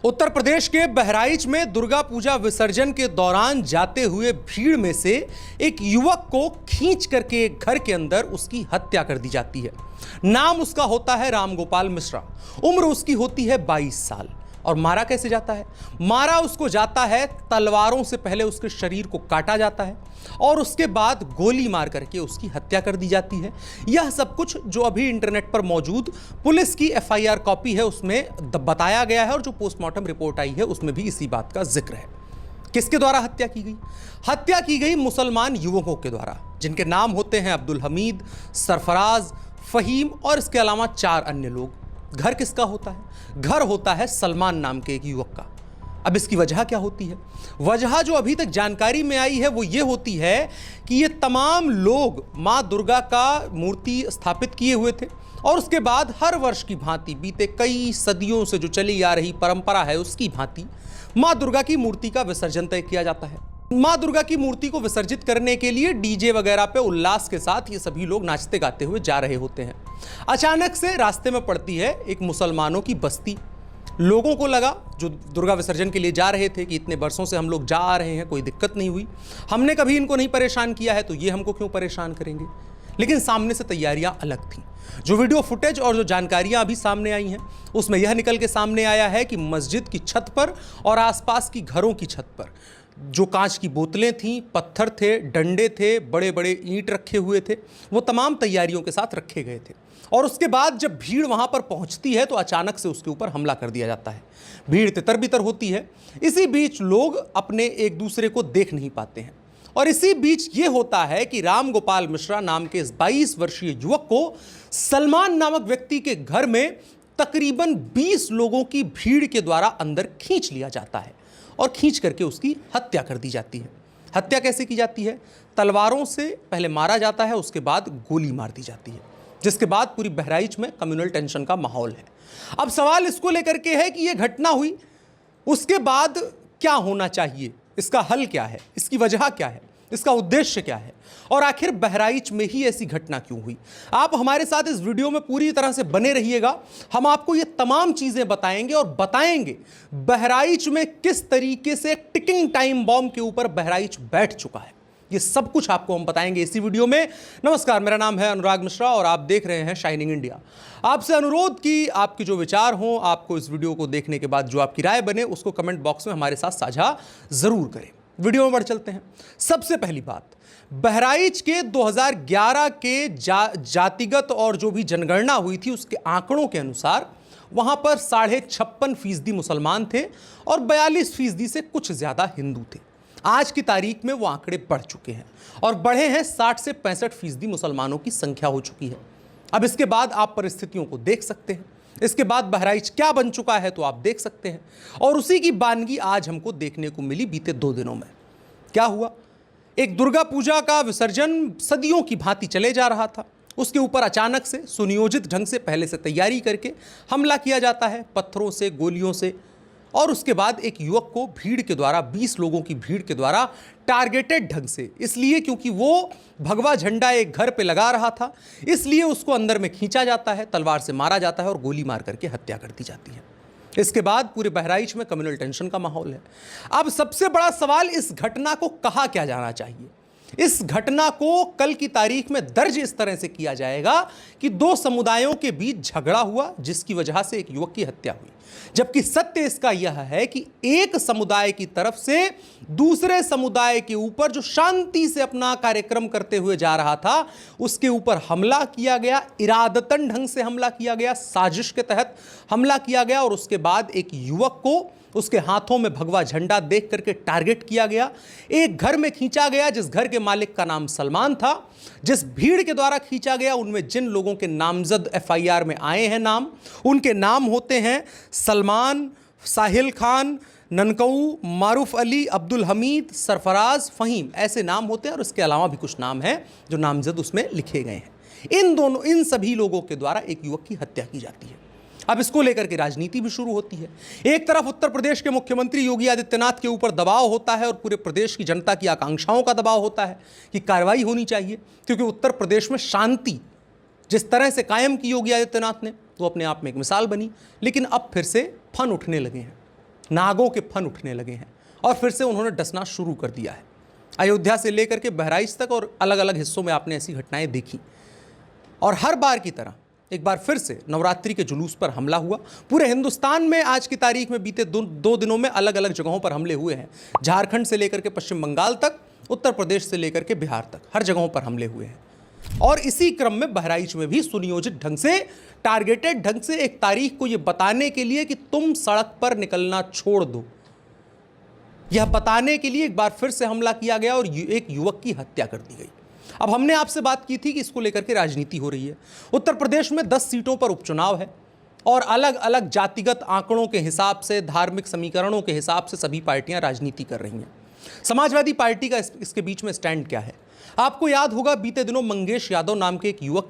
उत्तर प्रदेश के बहराइच में दुर्गा पूजा विसर्जन के दौरान जाते हुए भीड़ में से एक युवक को खींच करके एक घर के अंदर उसकी हत्या कर दी जाती है। नाम उसका होता है रामगोपाल मिश्रा। उम्र उसकी होती है 22 साल। और मारा कैसे जाता है? मारा उसको जाता है तलवारों से। पहले उसके शरीर को काटा जाता है और उसके बाद गोली मार करके उसकी हत्या कर दी जाती है। यह सब कुछ जो अभी इंटरनेट पर मौजूद पुलिस की एफआईआर कॉपी है उसमें बताया गया है और जो पोस्टमार्टम रिपोर्ट आई है उसमें भी इसी बात का जिक्र है। किसके द्वारा हत्या की गई? हत्या की गई मुसलमान युवकों के द्वारा, जिनके नाम होते हैं अब्दुल हमीद, सरफराज, फहीम और इसके अलावा 4 अन्य लोग। घर किसका होता है? घर होता है सलमान नाम के एक युवक का। अब इसकी वजह क्या होती है? वजह जो अभी तक जानकारी में आई है वो ये होती है कि ये तमाम लोग मां दुर्गा का मूर्ति स्थापित किए हुए थे और उसके बाद हर वर्ष की भांति बीते कई सदियों से जो चली आ रही परंपरा है उसकी भांति मां दुर्गा की मूर्ति का विसर्जन तय किया जाता है। मां दुर्गा की मूर्ति को विसर्जित करने के लिए डीजे वगैरह पे उल्लास के साथ ये सभी लोग नाचते गाते हुए जा रहे होते हैं। अचानक से रास्ते में पड़ती है एक मुसलमानों की बस्ती। लोगों को लगा जो दुर्गा विसर्जन के लिए जा रहे थे कि इतने वर्षों से हम लोग जा आ रहे हैं, कोई दिक्कत नहीं हुई, हमने कभी इनको नहीं परेशान किया है तो ये हमको क्यों परेशान करेंगे। लेकिन सामने से तैयारियां अलग थीं। जो वीडियो फुटेज और जो जानकारियां अभी सामने आई हैं उसमें यह निकल के सामने आया है कि मस्जिद की छत पर और आसपास की घरों की छत पर जो कांच की बोतलें थीं, पत्थर थे, डंडे थे, बड़े बड़े ईंट रखे हुए थे, वो तमाम तैयारियों के साथ रखे गए थे। और उसके बाद जब भीड़ वहां पर पहुंचती है तो अचानक से उसके ऊपर हमला कर दिया जाता है। भीड़ तितर बितर होती है। इसी बीच लोग अपने एक दूसरे को देख नहीं पाते हैं और इसी बीच ये होता है कि रामगोपाल मिश्रा नाम के इस 22 वर्षीय युवक को सलमान नामक व्यक्ति के घर में तकरीबन 20 लोगों की भीड़ के द्वारा अंदर खींच लिया जाता है और खींच करके उसकी हत्या कर दी जाती है। हत्या कैसे की जाती है? तलवारों से पहले मारा जाता है, उसके बाद गोली मार दी जाती है, जिसके बाद पूरी बहराइच में कम्युनल टेंशन का माहौल है। अब सवाल इसको लेकर के है कि यह घटना हुई, उसके बाद क्या होना चाहिए, इसका हल क्या है, इसकी वजह क्या है, इसका उद्देश्य क्या है और आखिर बहराइच में ही ऐसी घटना क्यों हुई। आप हमारे साथ इस वीडियो में पूरी तरह से बने रहिएगा। हम आपको ये तमाम चीजें बताएंगे और बताएंगे बहराइच में किस तरीके से टिकिंग टाइम बॉम्ब के ऊपर बहराइच बैठ चुका है। ये सब कुछ आपको हम बताएंगे इसी वीडियो में। नमस्कार, मेरा नाम है अनुराग मिश्रा और आप देख रहे हैं शाइनिंग इंडिया। आपसे अनुरोध कि आपके जो विचार हों, आपको इस वीडियो को देखने के बाद जो आपकी राय बने उसको कमेंट बॉक्स में हमारे साथ साझा जरूर करें। वीडियो में बढ़ चलते हैं। सबसे पहली बात, बहराइच के 2011 के जातिगत और जो भी जनगणना हुई थी उसके आंकड़ों के अनुसार वहां पर 56.5% मुसलमान थे और 42% से कुछ ज्यादा हिंदू थे। आज की तारीख में वो आंकड़े बढ़ चुके हैं और बढ़े हैं, 60 से 65% मुसलमानों की संख्या हो चुकी है। अब इसके बाद आप परिस्थितियों को देख सकते हैं, इसके बाद बहराइच क्या बन चुका है तो आप देख सकते हैं। और उसी की बानगी आज हमको देखने को मिली बीते 2 दिनों में। क्या हुआ? एक दुर्गा पूजा का विसर्जन सदियों की भांति चले जा रहा था, उसके ऊपर अचानक से सुनियोजित ढंग से पहले से तैयारी करके हमला किया जाता है, पत्थरों से, गोलियों से। और उसके बाद एक युवक को भीड़ के द्वारा, 20 लोगों की भीड़ के द्वारा टारगेटेड ढंग से, इसलिए क्योंकि वो भगवा झंडा एक घर पे लगा रहा था, इसलिए उसको अंदर में खींचा जाता है, तलवार से मारा जाता है और गोली मार करके हत्या कर दी जाती है। इसके बाद पूरे बहराइच में कम्युनल टेंशन का माहौल है। अब सबसे बड़ा सवाल, इस घटना को कहा क्या जाना चाहिए? इस घटना को कल की तारीख में दर्ज इस तरह से किया जाएगा कि 2 समुदायों के बीच झगड़ा हुआ जिसकी वजह से एक युवक की हत्या हुई। जबकि सत्य इसका यह है कि एक समुदाय की तरफ से दूसरे समुदाय के ऊपर जो शांति से अपना कार्यक्रम करते हुए जा रहा था उसके ऊपर हमला किया गया, इरादतन ढंग से हमला किया गया, साजिश के तहत हमला किया गया और उसके बाद एक युवक को उसके हाथों में भगवा झंडा देख करके टारगेट किया गया। एक घर में खींचा गया जिस घर के मालिक का नाम सलमान था। जिस भीड़ के द्वारा खींचा गया उनमें जिन लोगों के नामजद एफआईआर में आए हैं नाम, उनके नाम होते हैं सलमान, साहिल खान, ननकऊ, मारूफ अली, अब्दुल हमीद, सरफराज, फहीम, ऐसे नाम होते हैं और इसके अलावा भी कुछ नाम हैं जो नामजद उसमें लिखे गए हैं। इन सभी लोगों के द्वारा एक युवक की हत्या की जाती है। अब इसको लेकर के राजनीति भी शुरू होती है। एक तरफ उत्तर प्रदेश के मुख्यमंत्री योगी आदित्यनाथ के ऊपर दबाव होता है और पूरे प्रदेश की जनता की आकांक्षाओं का दबाव होता है कि कार्रवाई होनी चाहिए, क्योंकि उत्तर प्रदेश में शांति जिस तरह से कायम की योगी आदित्यनाथ ने वो अपने आप में एक मिसाल बनी। लेकिन अब फिर से फन उठने लगे हैं। नागों के फन उठने लगे हैं और फिर से उन्होंने डसना शुरू कर दिया है। अयोध्या से लेकर के बहराइच तक और अलग अलग हिस्सों में आपने ऐसी घटनाएं देखी और हर बार की तरह एक बार फिर से नवरात्रि के जुलूस पर हमला हुआ। पूरे हिंदुस्तान में आज की तारीख में बीते दो दिनों में अलग अलग जगहों पर हमले हुए हैं। झारखंड से लेकर के पश्चिम बंगाल तक, उत्तर प्रदेश से लेकर के बिहार तक, हर जगहों पर हमले हुए हैं। और इसी क्रम में बहराइच में भी सुनियोजित ढंग से, टारगेटेड ढंग से एक तारीख को यह बताने के लिए कि तुम सड़क पर निकलना छोड़ दो, यह बताने के लिए एक बार फिर से हमला किया गया और एक युवक की हत्या कर दी गई। अब हमने आपसे बात की थी कि इसको लेकर के राजनीति हो रही है। उत्तर प्रदेश में 10 सीटों पर उपचुनाव है और अलग अलग जातिगत आंकड़ों के हिसाब से, धार्मिक समीकरणों के हिसाब से सभी पार्टियां राजनीति कर रही हैं। समाजवादी पार्टी का इसके बीच में स्टैंड क्या है? आपको याद होगा बीते दिनों मंगेश यादव नाम के एक युवक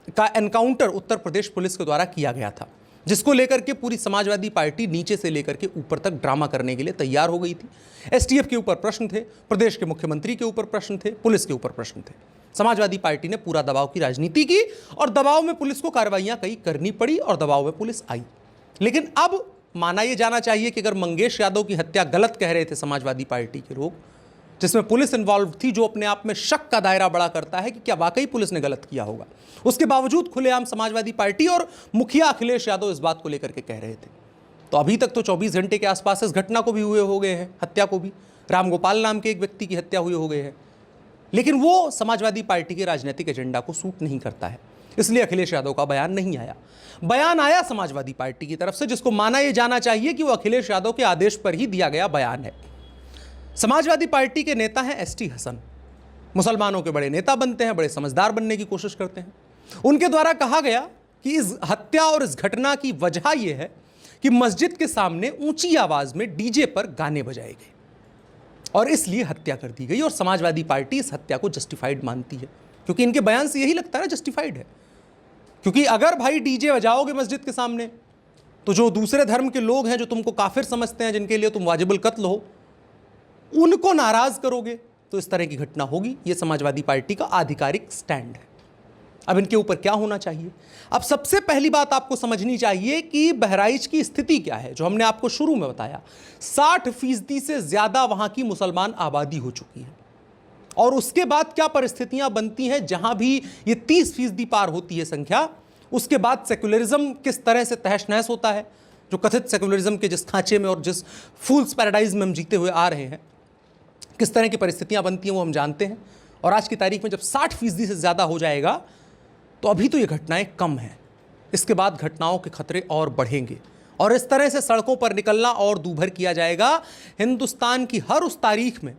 का एनकाउंटर उत्तर प्रदेश पुलिस के द्वारा किया गया था, जिसको लेकर के पूरी समाजवादी पार्टी नीचे से लेकर के ऊपर तक ड्रामा करने के लिए तैयार हो गई थी। एसटीएफ के ऊपर प्रश्न थे, प्रदेश के मुख्यमंत्री के ऊपर प्रश्न थे, पुलिस के ऊपर प्रश्न थे। समाजवादी पार्टी ने पूरा दबाव की राजनीति की और दबाव में पुलिस को कार्रवाइयां कई करनी पड़ी और दबाव में पुलिस आई। लेकिन अब माना यह जाना चाहिए कि अगर मंगेश यादव की हत्या गलत कह रहे थे समाजवादी पार्टी के लोग, जिसमें पुलिस इन्वॉल्व थी, जो अपने आप में शक का दायरा बड़ा करता है कि क्या वाकई पुलिस ने गलत किया होगा, उसके बावजूद खुलेआम समाजवादी पार्टी और मुखिया अखिलेश यादव इस बात को लेकर के कह रहे थे। तो अभी तक तो 24 घंटे के आसपास इस घटना को भी हुए हो गए हैं, हत्या को भी, रामगोपाल नाम के एक व्यक्ति की हत्या हुई हो गई है। लेकिन वो समाजवादी पार्टी के राजनीतिक एजेंडा को सूट नहीं करता है, इसलिए अखिलेश यादव का बयान नहीं आया। बयान आया समाजवादी पार्टी की तरफ से, जिसको माना यह जाना चाहिए कि वो अखिलेश यादव के आदेश पर ही दिया गया बयान है। समाजवादी पार्टी के नेता हैं एसटी हसन, मुसलमानों के बड़े नेता बनते हैं, बड़े समझदार बनने की कोशिश करते हैं। उनके द्वारा कहा गया कि इस हत्या और इस घटना की वजह यह है कि मस्जिद के सामने ऊंची आवाज में डीजे पर गाने बजाए गए और इसलिए हत्या कर दी गई। और समाजवादी पार्टी इस हत्या को जस्टिफाइड मानती है, क्योंकि इनके बयान से यही लगता है ना, जस्टिफाइड है। क्योंकि अगर भाई डीजे बजाओगे मस्जिद के सामने, तो जो दूसरे धर्म के लोग हैं, जो तुमको काफिर समझते हैं, जिनके लिए तुम वाजिबुल कत्ल हो, उनको नाराज करोगे तो इस तरह की घटना होगी। यह समाजवादी पार्टी का आधिकारिक स्टैंड है। अब इनके ऊपर क्या होना चाहिए? अब सबसे पहली बात आपको समझनी चाहिए कि बहराइच की स्थिति क्या है, जो हमने आपको शुरू में बताया। 60% से ज्यादा वहां की मुसलमान आबादी हो चुकी है और उसके बाद क्या परिस्थितियां बनती हैं, जहां भी ये 30% पार होती है संख्या, उसके बाद सेक्युलरिज्म किस तरह से तहस नहस होता है, जो कथित सेक्युलरिज्म के जिस खांचे में और जिस फूल्स पैराडाइज में हम जीते हुए आ रहे हैं, किस तरह की परिस्थितियां बनती हैं वो हम जानते हैं। और आज की तारीख में जब 60% से ज़्यादा हो जाएगा, तो अभी तो ये घटनाएं कम हैं, इसके बाद घटनाओं के खतरे और बढ़ेंगे और इस तरह से सड़कों पर निकलना और दूभर किया जाएगा। हिंदुस्तान की हर उस तारीख में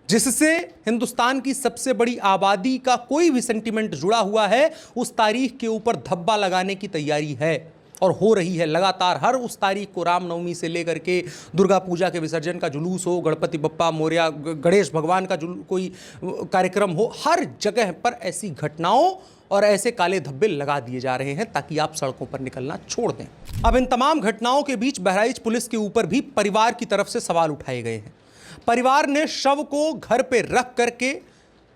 जिससे हिंदुस्तान की सबसे बड़ी आबादी का कोई भी सेंटिमेंट जुड़ा हुआ है, उस तारीख के ऊपर धब्बा लगाने की तैयारी है और हो रही है लगातार। हर उस तारीख को, रामनवमी से लेकर के दुर्गा पूजा के विसर्जन का जुलूस हो, गणपति बप्पा मोरया, गणेश भगवान का कोई कार्यक्रम हो, हर जगह पर ऐसी घटनाओं और ऐसे काले धब्बे लगा दिए जा रहे हैं ताकि आप सड़कों पर निकलना छोड़ दें। अब इन तमाम घटनाओं के बीच बहराइच पुलिस के ऊपर भी परिवार की तरफ से सवाल उठाए गए हैं। परिवार ने शव को घर पे रख करके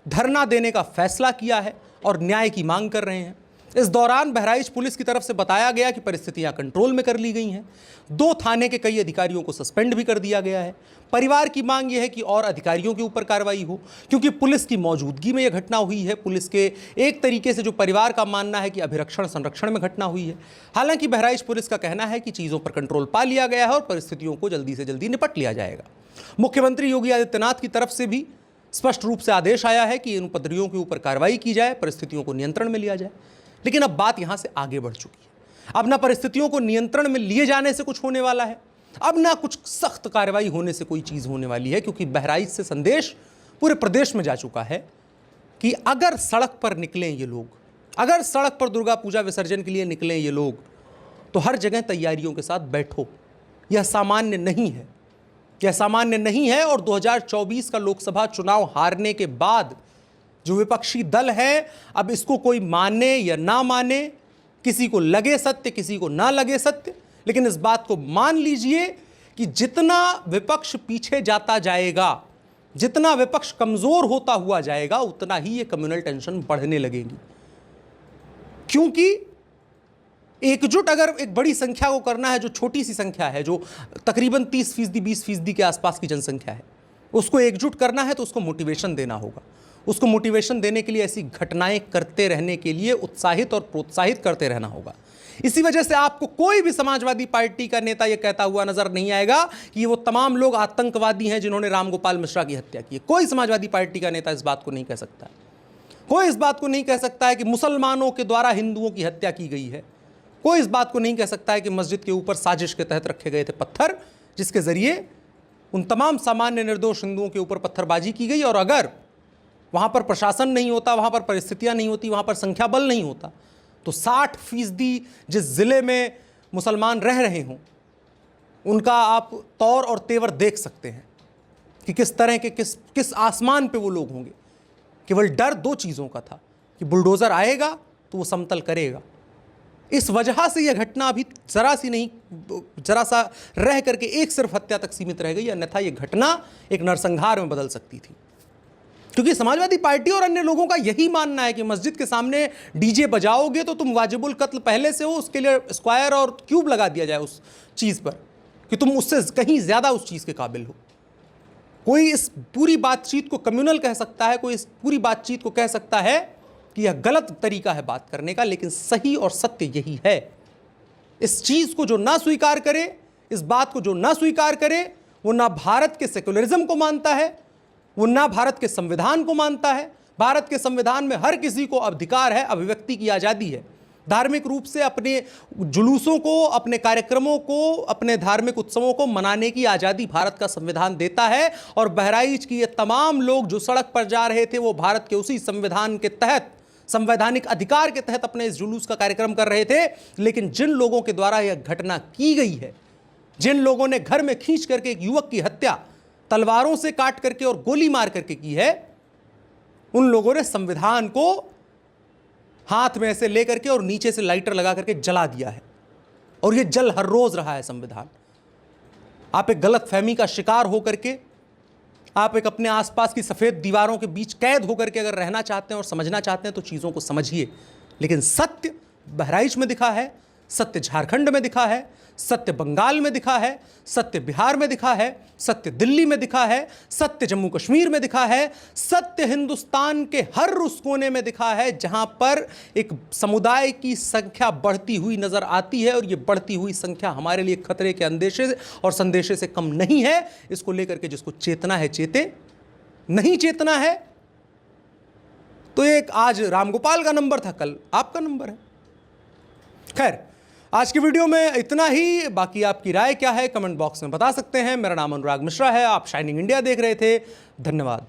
धरना देने का फैसला किया है और न्याय की मांग कर रहे हैं। इस दौरान बहराइच पुलिस की तरफ से बताया गया कि परिस्थितियां कंट्रोल में कर ली गई हैं। 2 थाने के कई अधिकारियों को सस्पेंड भी कर दिया गया है। परिवार की मांग यह है कि और अधिकारियों के ऊपर कार्रवाई हो, क्योंकि पुलिस की मौजूदगी में यह घटना हुई है। पुलिस के एक तरीके से जो परिवार का मानना है कि अभिरक्षण संरक्षण में घटना हुई है। हालांकि बहराइच पुलिस का कहना है कि चीज़ों पर कंट्रोल पा लिया गया है और परिस्थितियों को जल्दी से जल्दी निपट लिया जाएगा। मुख्यमंत्री योगी आदित्यनाथ की तरफ से भी स्पष्ट रूप से आदेश आया है कि इन उपद्रवियों के ऊपर कार्रवाई की जाए, परिस्थितियों को नियंत्रण में लिया जाए। लेकिन अब बात यहां से आगे बढ़ चुकी है। अब ना परिस्थितियों को नियंत्रण में लिए जाने से कुछ होने वाला है, अब ना कुछ सख्त कार्रवाई होने से कोई चीज होने वाली है, क्योंकि बहराइच से संदेश पूरे प्रदेश में जा चुका है कि अगर सड़क पर निकलें ये लोग, अगर सड़क पर दुर्गा पूजा विसर्जन के लिए निकलें ये लोग, तो हर जगह तैयारियों के साथ बैठो। यह सामान्य नहीं है, यह सामान्य नहीं है। और 2024 का लोकसभा चुनाव हारने के बाद जो विपक्षी दल है, अब इसको कोई माने या ना माने, किसी को लगे सत्य, किसी को ना लगे सत्य, लेकिन इस बात को मान लीजिए कि जितना विपक्ष पीछे जाता जाएगा, जितना विपक्ष कमजोर होता हुआ जाएगा, उतना ही ये कम्युनल टेंशन बढ़ने लगेगी। क्योंकि एकजुट अगर एक बड़ी संख्या को करना है, जो छोटी सी संख्या है, जो तकरीबन 30% 20% के आसपास की जनसंख्या है, उसको एकजुट करना है तो उसको मोटिवेशन देना होगा। उसको मोटिवेशन देने के लिए ऐसी घटनाएं करते रहने के लिए उत्साहित और प्रोत्साहित करते रहना होगा। इसी वजह से आपको कोई भी समाजवादी पार्टी का नेता यह कहता हुआ नजर नहीं आएगा कि वो तमाम लोग आतंकवादी हैं जिन्होंने रामगोपाल मिश्रा की हत्या की है। कोई समाजवादी पार्टी का नेता इस बात को नहीं कह सकता है। कोई इस बात को नहीं कह सकता है कि मुसलमानों के द्वारा हिंदुओं की हत्या की गई है। कोई इस बात को नहीं कह सकता है कि मस्जिद के ऊपर साजिश के तहत रखे गए थे पत्थर, जिसके जरिए उन तमाम सामान्य निर्दोष हिंदुओं के ऊपर पत्थरबाजी की गई। और अगर वहाँ पर प्रशासन नहीं होता, वहाँ पर परिस्थितियाँ नहीं होती, वहाँ पर संख्या बल नहीं होता, तो 60% जिस ज़िले में मुसलमान रह रहे हों उनका आप तौर और तेवर देख सकते हैं कि किस तरह के किस आसमान पे वो लोग होंगे। केवल डर 2 चीज़ों का था कि बुलडोज़र आएगा तो वो समतल करेगा। इस वजह से यह घटना अभी जरा सा रह करके एक सिर्फ हत्या तक सीमित रह गई, अन्यथा यह घटना एक नरसंहार में बदल सकती थी। क्योंकि समाजवादी पार्टी और अन्य लोगों का यही मानना है कि मस्जिद के सामने डीजे बजाओगे तो तुम वाजिबुल कत्ल पहले से हो, उसके लिए स्क्वायर और क्यूब लगा दिया जाए उस चीज़ पर कि तुम उससे कहीं ज़्यादा उस चीज़ के काबिल हो। कोई इस पूरी बातचीत को कम्युनल कह सकता है, कोई इस पूरी बातचीत को कह सकता है कि यह गलत तरीका है बात करने का, लेकिन सही और सत्य यही है। इस चीज़ को जो ना स्वीकार करे, इस बात को जो ना स्वीकार करे, वो ना भारत के सेक्युलरिज्म को मानता है, वो ना भारत के संविधान को मानता है। भारत के संविधान में हर किसी को अधिकार है, अभिव्यक्ति की आज़ादी है। धार्मिक रूप से अपने जुलूसों को, अपने कार्यक्रमों को, अपने धार्मिक उत्सवों को मनाने की आज़ादी भारत का संविधान देता है। और बहराइच की ये तमाम लोग जो सड़क पर जा रहे थे वो भारत के उसी संविधान के तहत, संवैधानिक अधिकार के तहत अपने इस जुलूस का कार्यक्रम कर रहे थे। लेकिन जिन लोगों के द्वारा यह घटना की गई है, जिन लोगों ने घर में खींच करके एक युवक की हत्या तलवारों से काट करके और गोली मार करके की है, उन लोगों ने संविधान को हाथ में ऐसे लेकर के और नीचे से लाइटर लगा करके जला दिया है। और यह जल हर रोज रहा है संविधान। आप एक गलत फहमी का शिकार होकर के, आप एक अपने आसपास की सफ़ेद दीवारों के बीच कैद होकर के अगर रहना चाहते हैं और समझना चाहते हैं तो चीज़ों को समझिए। लेकिन सत्य बहराइच में दिखा है, सत्य झारखंड में दिखा है, सत्य बंगाल में दिखा है, सत्य बिहार में दिखा है, सत्य दिल्ली में दिखा है, सत्य जम्मू कश्मीर में दिखा है, सत्य हिंदुस्तान के हर उस कोने में दिखा है जहां पर एक समुदाय की संख्या बढ़ती हुई नजर आती है। और ये बढ़ती हुई संख्या हमारे लिए खतरे के अंदेशे और संदेशे से कम नहीं है। इसको लेकर के जिसको चेतना है चेते, नहीं चेतना है तो एक आज रामगोपाल का नंबर था, कल आपका नंबर है। खैर, आज की वीडियो में इतना ही। बाकी आपकी राय क्या है कमेंट बॉक्स में बता सकते हैं। मेरा नाम अनुराग मिश्रा है, आप शाइनिंग इंडिया देख रहे थे। धन्यवाद।